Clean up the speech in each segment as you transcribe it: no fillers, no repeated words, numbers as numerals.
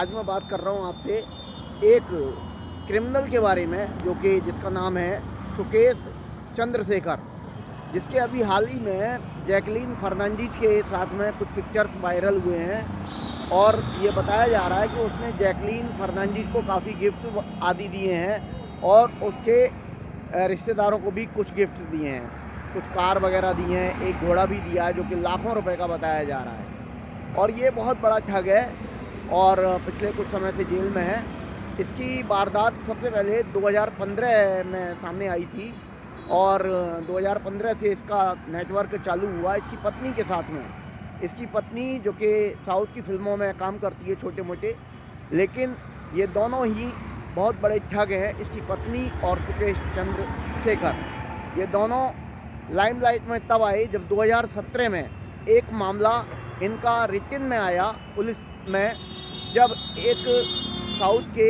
आज मैं बात कर रहा हूँ आपसे एक क्रिमिनल के बारे में जो कि जिसका नाम है सुकेश चंद्रशेखर, जिसके अभी हाल ही में जैकलीन फर्नांडीज के साथ में कुछ पिक्चर्स वायरल हुए हैं और ये बताया जा रहा है कि उसने जैकलीन फर्नांडीज को काफ़ी गिफ्ट आदि दिए हैं और उसके रिश्तेदारों को भी कुछ गिफ्ट दिए हैं, कुछ कार वगैरह दिए हैं, एक घोड़ा भी दिया है जो कि लाखों रुपए का बताया जा रहा है। और ये बहुत बड़ा ठग है और पिछले कुछ समय से जेल में है। इसकी वारदात सबसे पहले 2015 में सामने आई थी और 2015 से इसका नेटवर्क चालू हुआ इसकी पत्नी के साथ में। इसकी पत्नी जो कि साउथ की फिल्मों में काम करती है छोटे मोटे, लेकिन ये दोनों ही बहुत बड़े ठग हैं। इसकी पत्नी और सुकेश चंद्रशेखर ये दोनों लाइमलाइट में तब आए जब 2017 में एक मामला इनका रिटन में आया पुलिस में, जब एक साउथ के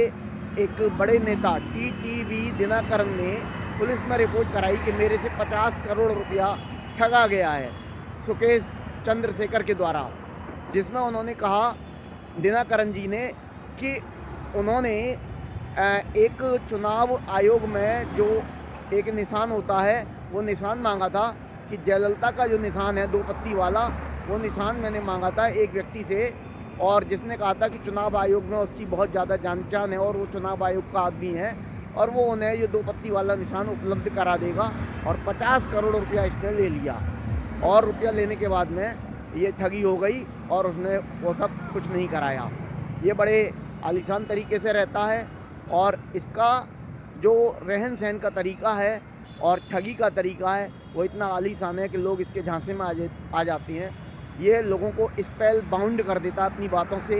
एक बड़े नेता टीटीवी दिनकरन ने पुलिस में रिपोर्ट कराई कि मेरे से 50 करोड़ रुपया ठगा गया है सुकेश चंद्रशेखर के द्वारा, जिसमें उन्होंने कहा दिनकरन जी ने कि उन्होंने एक चुनाव आयोग में जो एक निशान होता है वो निशान मांगा था कि जयललिता का जो निशान है 2 पत्ती वाला, वो निशान मैंने मांगा था एक व्यक्ति से, और जिसने कहा था कि चुनाव आयोग में उसकी बहुत ज़्यादा जान पहचान है और वो चुनाव आयोग का आदमी है और वो उन्हें ये 2 पत्ती वाला निशान उपलब्ध करा देगा। और 50 करोड़ रुपया इसने ले लिया और रुपया लेने के बाद में ये ठगी हो गई और उसने वो सब कुछ नहीं कराया। ये बड़े आलीशान तरीके से रहता है और इसका जो रहन सहन का तरीका है और ठगी का तरीका है वो इतना आलीशान है कि लोग इसके झांसे में आ जाते हैं। ये लोगों को स्पेल बाउंड कर देता अपनी बातों से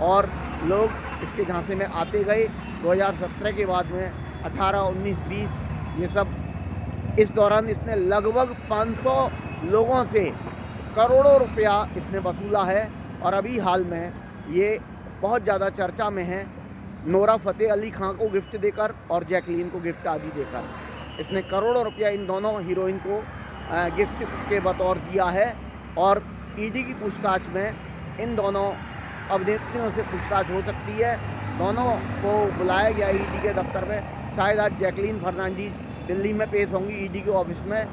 और लोग इसके झांसे में आते गए। 2017 के बाद में 18, 19, 20 ये सब, इस दौरान इसने लगभग 500 लोगों से करोड़ों रुपया इसने वसूला है और अभी हाल में ये बहुत ज़्यादा चर्चा में है। नोरा फतेह अली खां को गिफ्ट देकर और जैकलीन को गिफ्ट आदि देकर इसने करोड़ों रुपया इन दोनों हीरोइन को गिफ्ट के बतौर दिया है। और ईडी की पूछताछ में इन दोनों अभिनेत्रियों से पूछताछ हो सकती है। दोनों को बुलाया गया ईडी के दफ्तर में। शायद आज जैकलीन फर्नांडीज दिल्ली में पेश होंगी ईडी के ऑफिस में।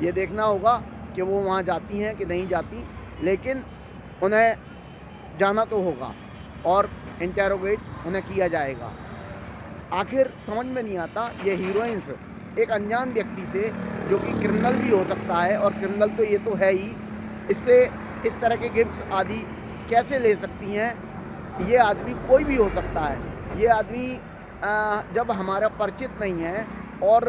ये देखना होगा कि वो वहाँ जाती हैं कि नहीं जाती, लेकिन उन्हें जाना तो होगा और इंटेरोगेट उन्हें किया जाएगा। आखिर समझ में नहीं आता ये हीरोइंस एक अनजान व्यक्ति से, जो कि क्रिमिनल भी हो सकता है और क्रिमिनल तो ये तो है ही, इससे इस तरह के गिफ्ट आदि कैसे ले सकती हैं। ये आदमी कोई भी हो सकता है। ये आदमी जब हमारा परिचित नहीं है और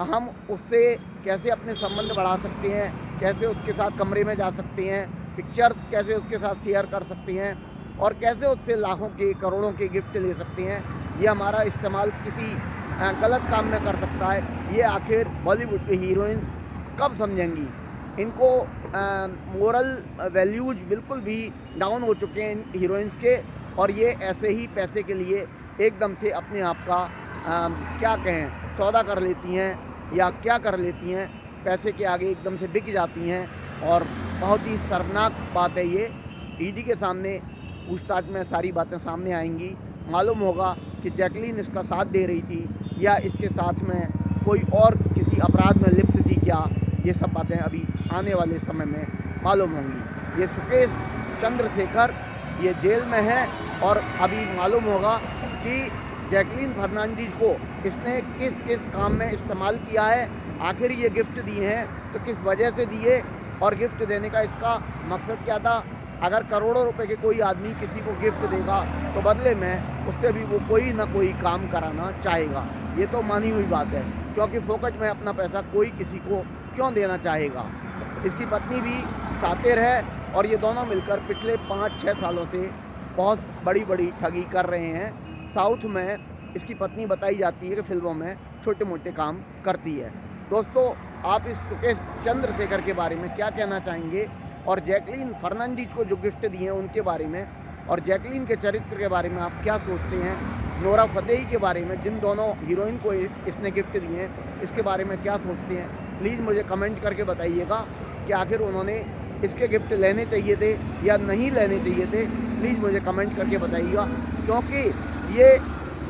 हम उससे कैसे अपने संबंध बढ़ा सकते हैं, कैसे उसके साथ कमरे में जा सकते हैं, पिक्चर्स कैसे उसके साथ शेयर कर सकते हैं और कैसे उससे लाखों के करोड़ों के गिफ्ट ले सकते हैं, ये हमारा इस्तेमाल किसी गलत काम में कर सकता है। ये आखिर बॉलीवुड के हीरोइंस कब समझेंगी? इनको मोरल वैल्यूज बिल्कुल भी डाउन हो चुके हैं इन हीरोइंस के, और ये ऐसे ही पैसे के लिए एकदम से अपने आप का क्या कहें, सौदा कर लेती हैं या क्या कर लेती हैं, पैसे के आगे एकदम से बिक जाती हैं। और बहुत ही शर्मनाक बात है ये। ईडी के सामने पूछताछ में सारी बातें सामने आएंगी। मालूम होगा कि जैकलीन इसका साथ दे रही थी या इसके साथ में कोई और किसी अपराध में लिप्त थी क्या। ये सब बातें अभी आने वाले समय में मालूम होंगी। ये सुकेश चंद्रशेखर ये जेल में है और अभी मालूम होगा कि जैकलीन फर्नांडीज को इसने किस किस काम में इस्तेमाल किया है। आखिर ये गिफ्ट दिए हैं तो किस वजह से दिए और गिफ्ट देने का इसका मकसद क्या था। अगर करोड़ों रुपए के कोई आदमी किसी को गिफ्ट देगा तो बदले में उससे भी वो कोई ना कोई काम कराना चाहेगा। ये तो मानी हुई बात है, क्योंकि फोकट में अपना पैसा कोई किसी को क्यों देना चाहेगा। इसकी पत्नी भी सातिर है और ये दोनों मिलकर पिछले 5-6 सालों से बहुत बड़ी बड़ी ठगी कर रहे हैं। साउथ में इसकी पत्नी बताई जाती है कि फिल्मों में छोटे मोटे काम करती है। दोस्तों, आप इस सुकेश चंद्रशेखर के बारे में क्या कहना चाहेंगे और जैकलीन फर्नांडीज को जो गिफ्ट दिए हैं उनके बारे में, और जैकलीन के चरित्र के बारे में आप क्या सोचते हैं। नोरा फतेही के बारे में, जिन दोनों हीरोइन को इसने गिफ्ट दिए हैं, इसके बारे में क्या सोचते हैं। प्लीज़ मुझे कमेंट करके बताइएगा कि आखिर उन्होंने इसके गिफ्ट लेने चाहिए थे या नहीं लेने चाहिए थे, प्लीज़ मुझे कमेंट करके बताइएगा, क्योंकि ये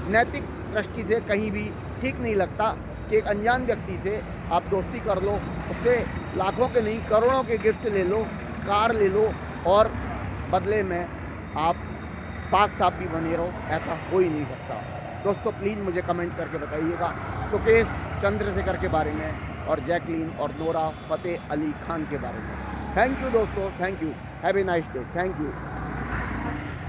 नैतिक दृष्टि से कहीं भी ठीक नहीं लगता कि एक अनजान व्यक्ति से आप दोस्ती कर लो, उससे लाखों के नहीं करोड़ों के गिफ्ट ले लो, कार ले लो और बदले में आप पाक साफ भी बने रहो। ऐसा हो ही नहीं सकता। दोस्तों प्लीज़ मुझे कमेंट करके बताइएगा सुकेश चंद्रशेखर के बारे में और जैकलीन और नोरा फतेह अली खान के बारे में। थैंक यू दोस्तों, thank you, have a nice day, thank you.